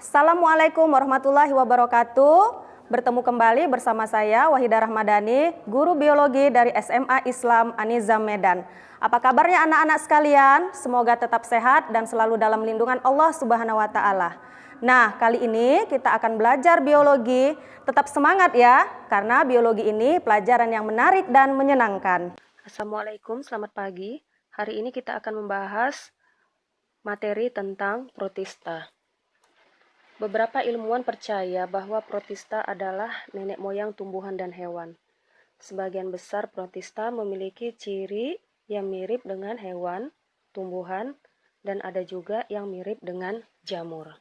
Assalamualaikum warahmatullahi wabarakatuh. Bertemu kembali bersama saya Wahidah Rahmadani, guru biologi dari SMA Islam An-Nizam Medan. Apa kabarnya anak-anak sekalian? Semoga tetap sehat dan selalu dalam lindungan Allah Subhanahu wa taala. Nah, kali ini kita akan belajar biologi. Tetap semangat ya, karena biologi ini pelajaran yang menarik dan menyenangkan. Assalamualaikum, selamat pagi. Hari ini kita akan membahas materi tentang protista. Beberapa ilmuwan percaya bahwa protista adalah nenek moyang tumbuhan dan hewan. Sebagian besar protista memiliki ciri yang mirip dengan hewan, tumbuhan, dan ada juga yang mirip dengan jamur.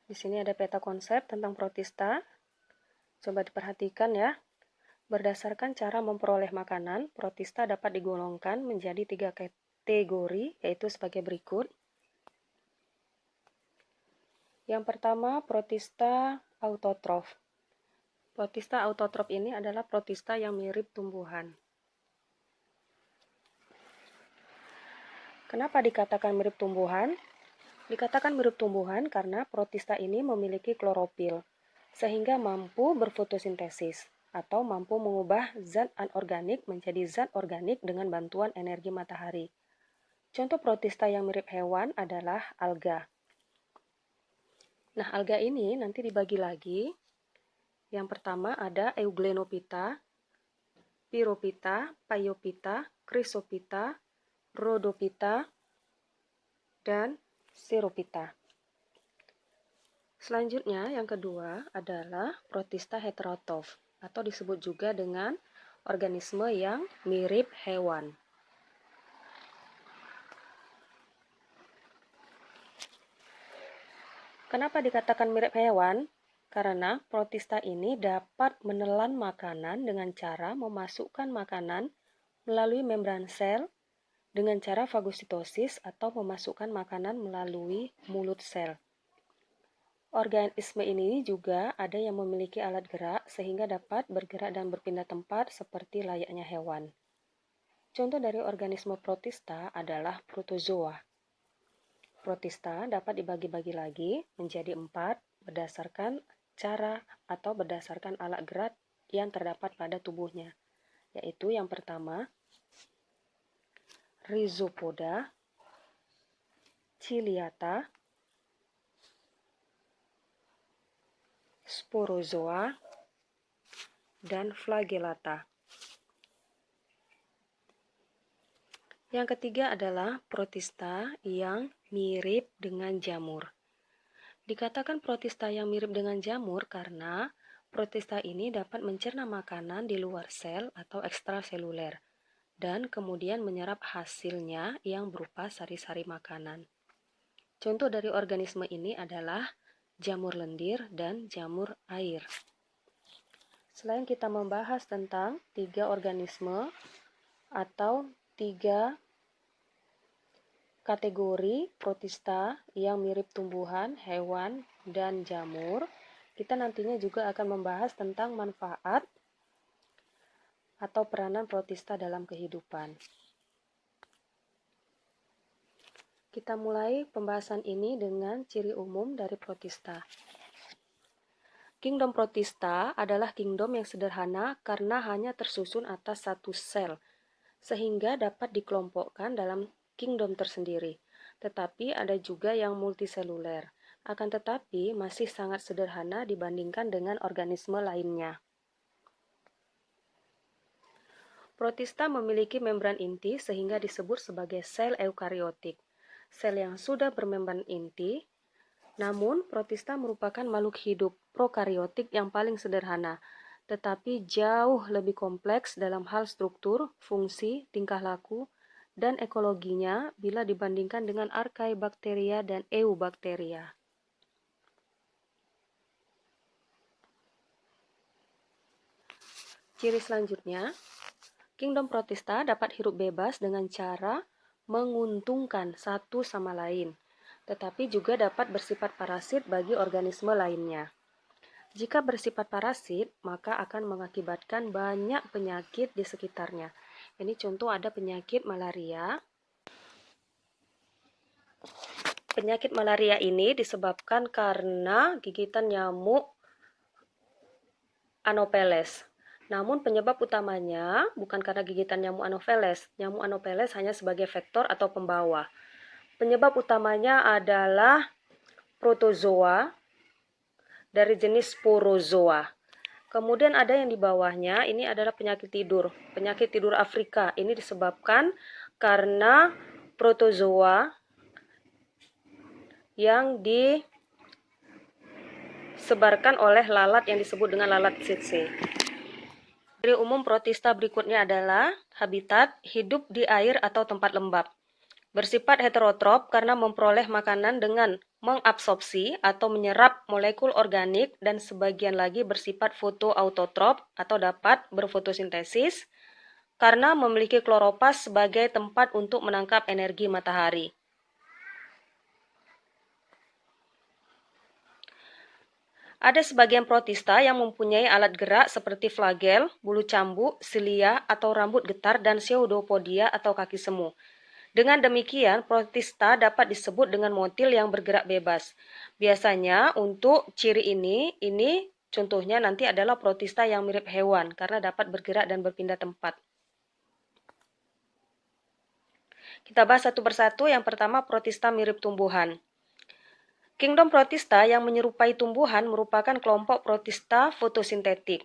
Di sini ada peta konsep tentang protista. Coba diperhatikan ya. Berdasarkan cara memperoleh makanan, protista dapat digolongkan menjadi 3 kategori, yaitu sebagai berikut. Yang pertama, protista autotrof. Protista autotrof ini adalah protista yang mirip tumbuhan. Kenapa dikatakan mirip tumbuhan? Dikatakan mirip tumbuhan karena protista ini memiliki klorofil, sehingga mampu berfotosintesis atau mampu mengubah zat anorganik menjadi zat organik dengan bantuan energi matahari. Contoh protista yang mirip hewan adalah alga. Nah, alga ini nanti dibagi lagi. Yang pertama ada Euglenophyta, Pyrophyta, Phaeophyta, Chrysophyta, Rhodophyta, dan Xerophyta. Selanjutnya, yang kedua adalah protista heterotrof, atau disebut juga dengan organisme yang mirip hewan. Kenapa dikatakan mirip hewan? Karena protista ini dapat menelan makanan dengan cara memasukkan makanan melalui membran sel dengan cara fagositosis atau memasukkan makanan melalui mulut sel. Organisme ini juga ada yang memiliki alat gerak sehingga dapat bergerak dan berpindah tempat seperti layaknya hewan. Contoh dari organisme protista adalah protozoa. Protista dapat dibagi-bagi lagi menjadi 4 berdasarkan cara atau berdasarkan alat gerak yang terdapat pada tubuhnya, yaitu yang pertama, Rhizopoda, Ciliata, Sporozoa, dan Flagellata. Yang ketiga adalah protista yang mirip dengan jamur. Dikatakan protista yang mirip dengan jamur karena protista ini dapat mencerna makanan di luar sel atau ekstraseluler dan kemudian menyerap hasilnya yang berupa sari-sari makanan. Contoh dari organisme ini adalah jamur lendir dan jamur air. Selain kita membahas tentang 3 organisme atau 3 kategori protista yang mirip tumbuhan, hewan, dan jamur, kita nantinya juga akan membahas tentang manfaat atau peranan protista dalam kehidupan. Kita mulai pembahasan ini dengan ciri umum dari protista. Kingdom protista adalah kingdom yang sederhana karena hanya tersusun atas satu sel, sehingga dapat dikelompokkan dalam kingdom tersendiri. Tetapi ada juga yang multiseluler, akan tetapi masih sangat sederhana dibandingkan dengan organisme lainnya. Protista memiliki membran inti sehingga disebut sebagai sel eukariotik. Sel yang sudah bermembran inti, namun protista merupakan makhluk hidup prokariotik yang paling sederhana, tetapi jauh lebih kompleks dalam hal struktur, fungsi, tingkah laku, dan ekologinya bila dibandingkan dengan archaebacteria dan eubacteria. Ciri selanjutnya, kingdom protista dapat hidup bebas dengan cara menguntungkan satu sama lain, tetapi juga dapat bersifat parasit bagi organisme lainnya. Jika bersifat parasit, maka akan mengakibatkan banyak penyakit di sekitarnya, Ini contoh ada penyakit malaria. Penyakit malaria ini disebabkan karena gigitan nyamuk Anopheles. Namun penyebab utamanya bukan karena gigitan nyamuk Anopheles. Nyamuk Anopheles hanya sebagai vektor atau pembawa. Penyebab utamanya adalah protozoa dari jenis sporozoa. Kemudian ada yang di bawahnya, ini adalah penyakit tidur. Penyakit tidur Afrika ini disebabkan karena protozoa yang disebarkan oleh lalat yang disebut dengan lalat tsetse. Ciri umum protista berikutnya adalah habitat hidup di air atau tempat lembab. Bersifat heterotrop karena memperoleh makanan dengan mengabsorpsi atau menyerap molekul organik dan sebagian lagi bersifat fotoautotrop atau dapat berfotosintesis karena memiliki kloropas sebagai tempat untuk menangkap energi matahari. Ada sebagian protista yang mempunyai alat gerak seperti flagel, bulu cambuk, silia atau rambut getar dan pseudopodia atau kaki semu. Dengan demikian, protista dapat disebut dengan motil yang bergerak bebas. Biasanya untuk ciri ini contohnya nanti adalah protista yang mirip hewan karena dapat bergerak dan berpindah tempat. Kita bahas satu persatu. Yang pertama, protista mirip tumbuhan. Kingdom protista yang menyerupai tumbuhan merupakan kelompok protista fotosintetik.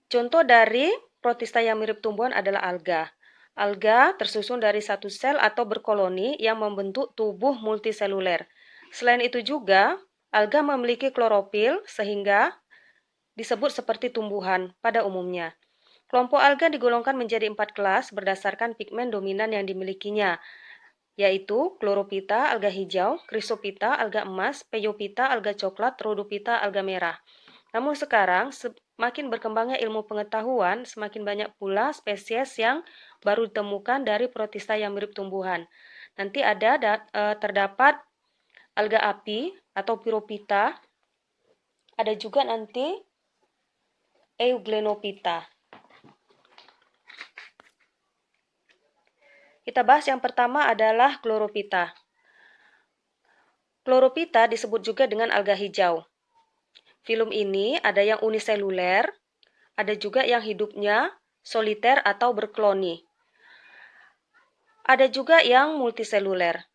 Contoh dari protista yang mirip tumbuhan adalah alga. Alga tersusun dari satu sel atau berkoloni yang membentuk tubuh multiseluler. Selain itu juga, alga memiliki klorofil sehingga disebut seperti tumbuhan pada umumnya. Kelompok alga digolongkan menjadi 4 kelas berdasarkan pigmen dominan yang dimilikinya, yaitu chlorophyta, alga hijau, chrysophyta, alga emas, peyophyta, alga coklat, rhodophyta, alga merah. Namun sekarang, semakin berkembangnya ilmu pengetahuan, semakin banyak pula spesies yang baru ditemukan dari protista yang mirip tumbuhan. Nanti terdapat alga api atau Pyrophyta, ada juga nanti Euglenophyta. Kita bahas yang pertama adalah Chlorophyta. Chlorophyta disebut juga dengan alga hijau. Filum ini ada yang uniseluler, ada juga yang hidupnya soliter atau berkoloni. Ada juga yang multiseluler.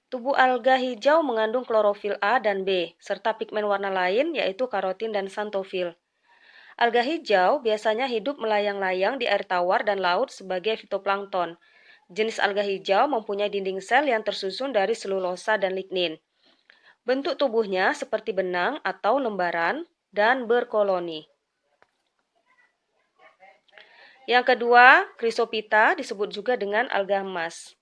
Tubuh alga hijau mengandung klorofil A dan B, serta pigmen warna lain yaitu karotin dan xanthofil. Alga hijau biasanya hidup melayang-layang di air tawar dan laut sebagai fitoplankton. Jenis alga hijau mempunyai dinding sel yang tersusun dari selulosa dan lignin. Bentuk tubuhnya seperti benang atau lembaran dan berkoloni. Yang kedua, Chrysophyta disebut juga dengan alga emas.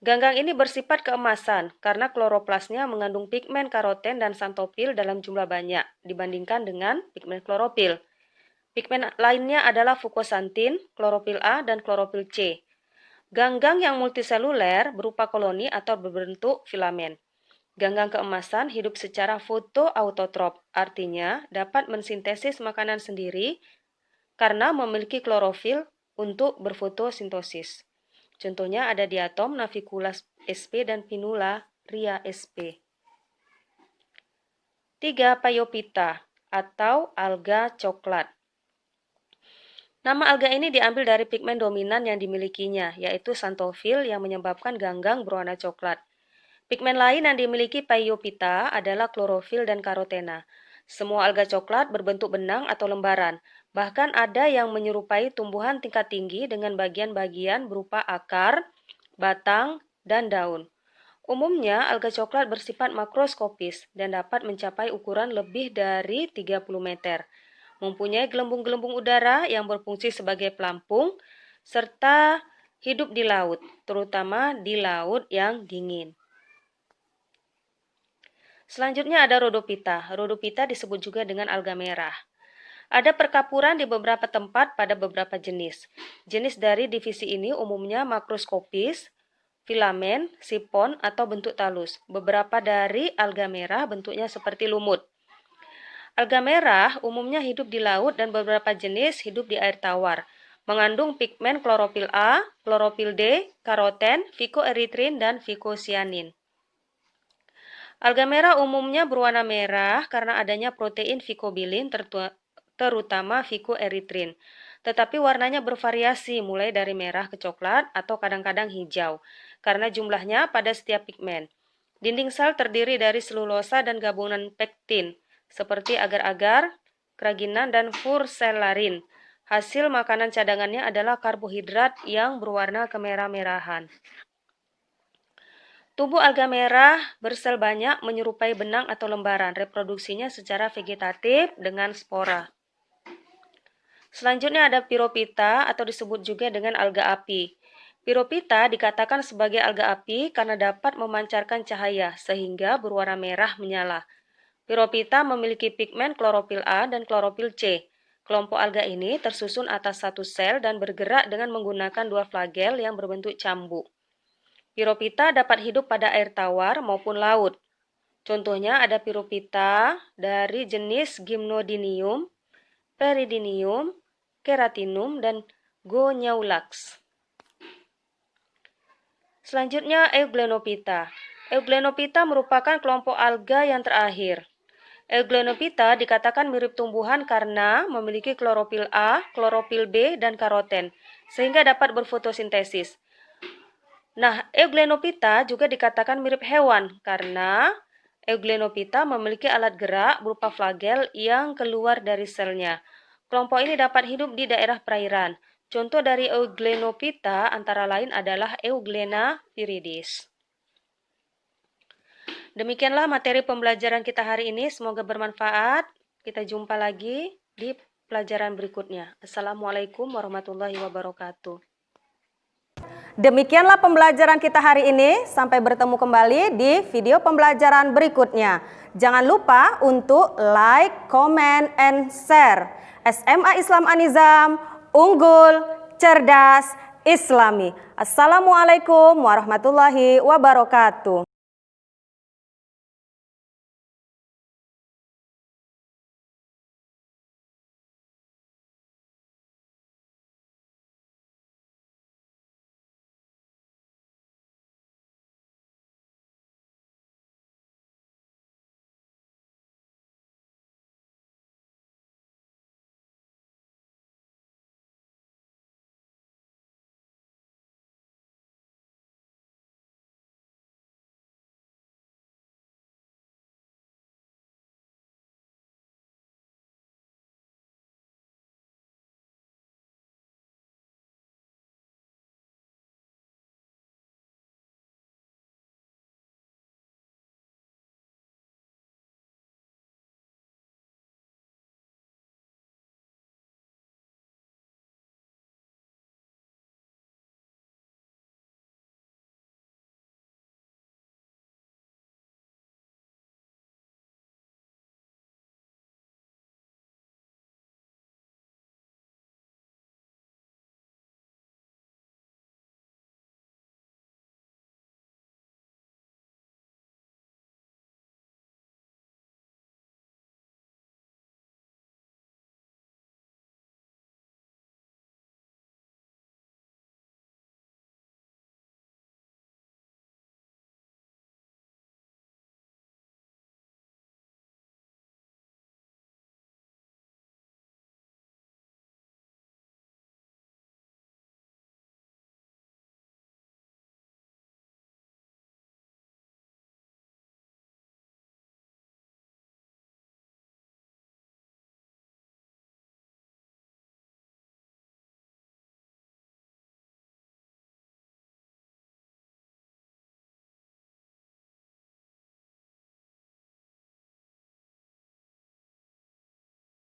Ganggang ini bersifat keemasan karena kloroplasnya mengandung pigmen karoten dan xanthofil dalam jumlah banyak dibandingkan dengan pigmen klorofil. Pigmen lainnya adalah fukosantin, klorofil A, dan klorofil C. Ganggang yang multiseluler berupa koloni atau berbentuk filamen. Ganggang keemasan hidup secara fotoautotrop, artinya dapat mensintesis makanan sendiri karena memiliki klorofil untuk berfotosintesis. Contohnya ada diatom, Navicula sp dan Pinularia sp. 3. Peyophyta atau alga coklat. Nama alga ini diambil dari pigmen dominan yang dimilikinya, yaitu xanthofil yang menyebabkan ganggang berwarna coklat. Pigmen lain yang dimiliki Peyophyta adalah klorofil dan karotena. Semua alga coklat berbentuk benang atau lembaran. Bahkan ada yang menyerupai tumbuhan tingkat tinggi dengan bagian-bagian berupa akar, batang, dan daun. Umumnya, alga coklat bersifat makroskopis dan dapat mencapai ukuran lebih dari 30 meter. Mempunyai gelembung-gelembung udara yang berfungsi sebagai pelampung, serta hidup di laut, terutama di laut yang dingin. Selanjutnya ada Rhodophyta. Rhodophyta disebut juga dengan alga merah. Ada perkapuran di beberapa tempat pada beberapa jenis. Jenis dari divisi ini umumnya makroskopis, filamen, sipon, atau bentuk talus. Beberapa dari alga merah bentuknya seperti lumut. Alga merah umumnya hidup di laut dan beberapa jenis hidup di air tawar. Mengandung pigmen klorofil A, klorofil D, karoten, phycoerythrin, dan phycocyanin. Alga merah umumnya berwarna merah karena adanya protein phycobilin terutama phycoerythrin. Tetapi warnanya bervariasi mulai dari merah ke coklat atau kadang-kadang hijau karena jumlahnya pada setiap pigmen. Dinding sel terdiri dari selulosa dan gabungan pektin, seperti agar-agar, kraginan, dan furcelarin. Hasil makanan cadangannya adalah karbohidrat yang berwarna kemerah-merahan. Tubuh alga merah bersel banyak menyerupai benang atau lembaran, reproduksinya secara vegetatif dengan spora. Selanjutnya ada Pyrophyta atau disebut juga dengan alga api. Pyrophyta dikatakan sebagai alga api karena dapat memancarkan cahaya sehingga berwarna merah menyala. Pyrophyta memiliki pigmen klorofil A dan klorofil C. Kelompok alga ini tersusun atas satu sel dan bergerak dengan menggunakan dua flagel yang berbentuk cambuk. Pyrophyta dapat hidup pada air tawar maupun laut. Contohnya ada Pyrophyta dari jenis Gymnodinium, Peridinium, Keratinum, dan Goniaulax. Selanjutnya Euglenophyta. Euglenophyta merupakan kelompok alga yang terakhir. Euglenophyta dikatakan mirip tumbuhan karena memiliki klorofil A, klorofil B, dan karoten, sehingga dapat berfotosintesis. Nah, Euglenophyta juga dikatakan mirip hewan karena Euglenophyta memiliki alat gerak berupa flagel yang keluar dari selnya. Kelompok ini dapat hidup di daerah perairan. Contoh dari Euglenophyta antara lain adalah Euglena viridis. Demikianlah materi pembelajaran kita hari ini. Semoga bermanfaat. Kita jumpa lagi di pelajaran berikutnya. Assalamualaikum warahmatullahi wabarakatuh. Demikianlah pembelajaran kita hari ini. Sampai bertemu kembali di video pembelajaran berikutnya. Jangan lupa untuk like, comment, and share. SMA Islam An-Nizam, unggul, cerdas, Islami. Assalamualaikum warahmatullahi wabarakatuh.